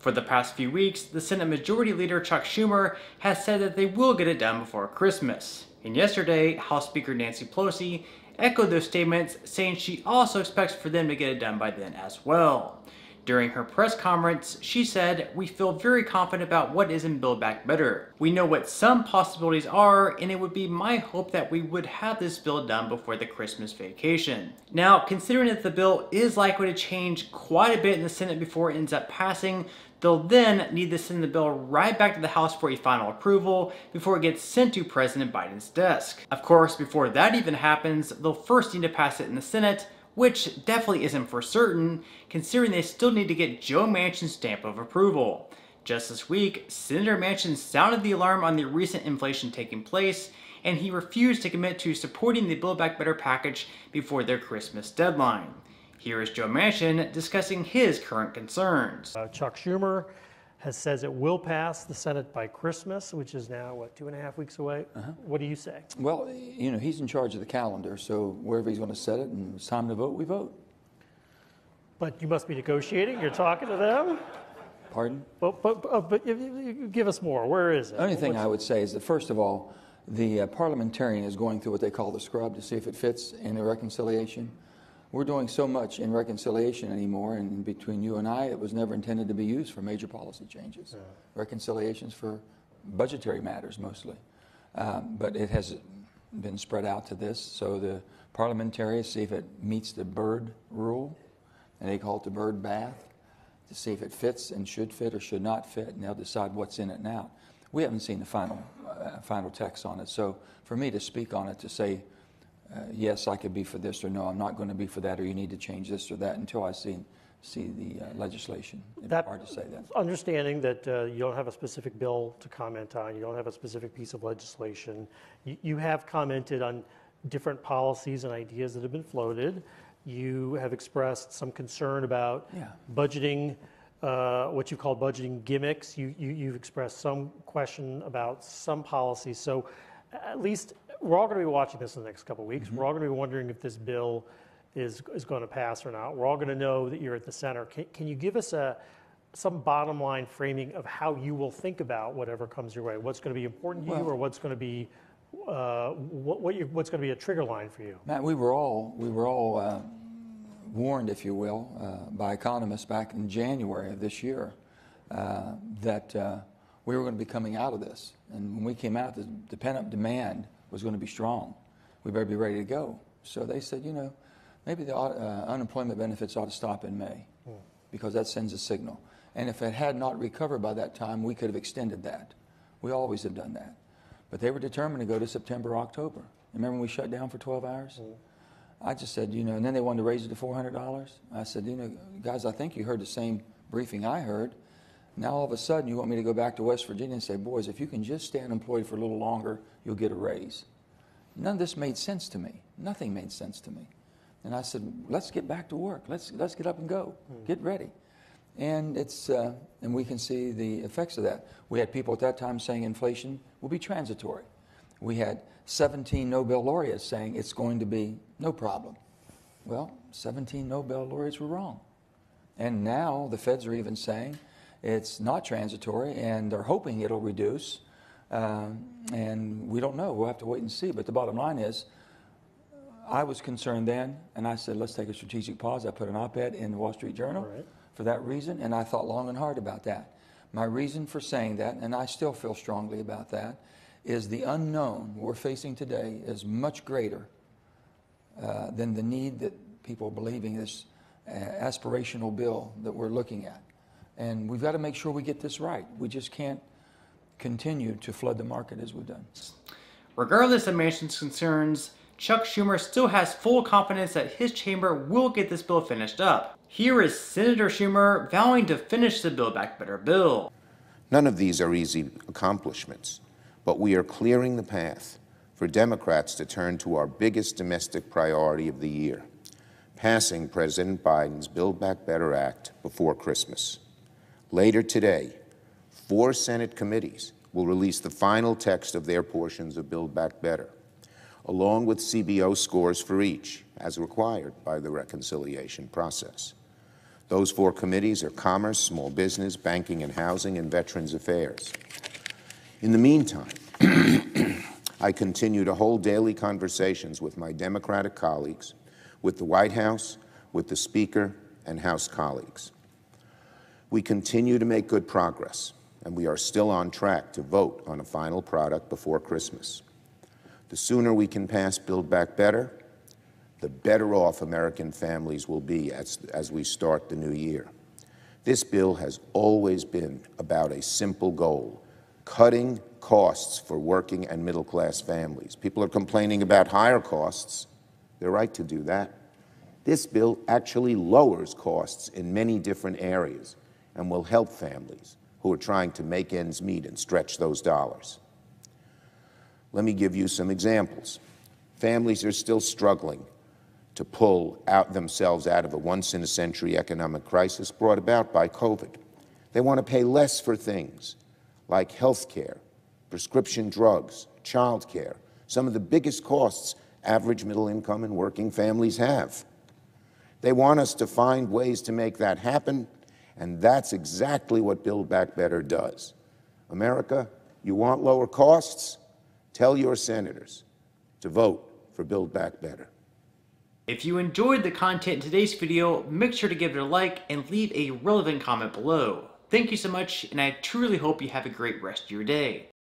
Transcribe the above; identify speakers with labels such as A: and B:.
A: For the past few weeks, the Senate Majority Leader Chuck Schumer has said that they will get it done before Christmas. And yesterday, House Speaker Nancy Pelosi echoed those statements, saying she also expects for them to get it done by then as well. During her press conference, she said, "We feel very confident about what is in Build Back Better. We know what some possibilities are, and it would be my hope that we would have this bill done before the Christmas vacation." Now, considering that the bill is likely to change quite a bit in the Senate before it ends up passing, they'll then need to send the bill right back to the House for a final approval before it gets sent to President Biden's desk. Of course, before that even happens, they'll first need to pass it in the Senate, which definitely isn't for certain, considering they still need to get Joe Manchin's stamp of approval. Just this week, Senator Manchin sounded the alarm on the recent inflation taking place, and he refused to commit to supporting the Build Back Better package before their Christmas deadline. Here is Joe Manchin discussing his current concerns.
B: Chuck Schumer says it will pass the Senate by Christmas, which is now, 2.5 weeks away? What do you say?
C: Well, you know, he's in charge of the calendar, so wherever he's going to set it and it's time to vote, we vote.
B: But you must be negotiating. You're talking to them?
C: Pardon?
B: But give us more. Where is it?
C: The only thing I would say is that, first of all, the parliamentarian is going through what they call the scrub to see if it fits in the reconciliation. We're doing so much in reconciliation anymore, and between you and I, it was never intended to be used for major policy changes. Yeah. Reconciliations for budgetary matters mostly. But it has been spread out to this, so the parliamentarians see if it meets the Byrd rule, and they call it the Byrd bath, to see if it fits and should fit or should not fit, and they'll decide what's in it now. We haven't seen the final text on it, so for me to speak on it, to say, yes, I could be for this, or no, I'm not going to be for that, or you need to change this or that until I see the legislation. It's hard to say that.
B: Understanding that you don't have a specific bill to comment on, you don't have a specific piece of legislation, you have commented on different policies and ideas that have been floated. You have expressed some concern about budgeting, what you call budgeting gimmicks. You've expressed some question about some policies. So at least we're all going to be watching this in the next couple of weeks. Mm-hmm. We're all going to be wondering if this bill is going to pass or not. We're all going to know that you're at the center. Can you give us some bottom line framing of how you will think about whatever comes your way? What's going to be important to you, or what's going to be what's going to be a trigger line for you?
C: Matt, we were all warned, if you will, by economists back in January of this year that we were going to be coming out of this. And when we came out, the pent-up demand was going to be strong. We better be ready to go. So they said, you know, maybe the unemployment benefits ought to stop in May because that sends a signal. And if it had not recovered by that time, we could have extended that. We always have done that. But they were determined to go to September, October. Remember when we shut down for 12 hours? I just said, you know, and then they wanted to raise it to $400. I said, you know, guys, I think you heard the same briefing I heard. Now all of a sudden you want me to go back to West Virginia and say, boys, if you can just stay unemployed for a little longer, you'll get a raise. None of this made sense to me. Nothing made sense to me. And I said, let's get back to work. Let's get up and go. Get ready. And and we can see the effects of that. We had people at that time saying inflation will be transitory. We had 17 Nobel laureates saying it's going to be no problem. Well, 17 Nobel laureates were wrong. And now the feds are even saying it's not transitory, and they're hoping it'll reduce. And we don't know. We'll have to wait and see. But the bottom line is, I was concerned then, and I said, let's take a strategic pause. I put an op-ed in the Wall Street Journal for that reason, and I thought long and hard about that. My reason for saying that, and I still feel strongly about that, is the unknown we're facing today is much greater than the need that people are believing this aspirational bill that we're looking at. And we've got to make sure we get this right. We just can't continue to flood the market as we've done.
A: Regardless of Manchin's concerns, Chuck Schumer still has full confidence that his chamber will get this bill finished up. Here is Senator Schumer vowing to finish the Build Back Better bill.
D: None of these are easy accomplishments, but we are clearing the path for Democrats to turn to our biggest domestic priority of the year, passing President Biden's Build Back Better Act before Christmas. Later today, 4 Senate committees will release the final text of their portions of Build Back Better, along with CBO scores for each, as required by the reconciliation process. Those 4 committees are Commerce, Small Business, Banking and Housing, and Veterans Affairs. In the meantime, I continue to hold daily conversations with my Democratic colleagues, with the White House, with the Speaker, and House colleagues. We continue to make good progress, and we are still on track to vote on a final product before Christmas. The sooner we can pass Build Back Better, the better off American families will be as we start the new year. This bill has always been about a simple goal: cutting costs for working and middle-class families. People are complaining about higher costs. They're right to do that. This bill actually lowers costs in many different areas and will help families who are trying to make ends meet and stretch those dollars. Let me give you some examples. Families are still struggling to pull themselves out of a once-in-a-century economic crisis brought about by COVID. They want to pay less for things like health care, prescription drugs, child care, some of the biggest costs average middle-income and working families have. They want us to find ways to make that happen, and that's exactly what Build Back Better does. America, you want lower costs? Tell your senators to vote for Build Back Better.
A: If you enjoyed the content in today's video, make sure to give it a like and leave a relevant comment below. Thank you so much, and I truly hope you have a great rest of your day.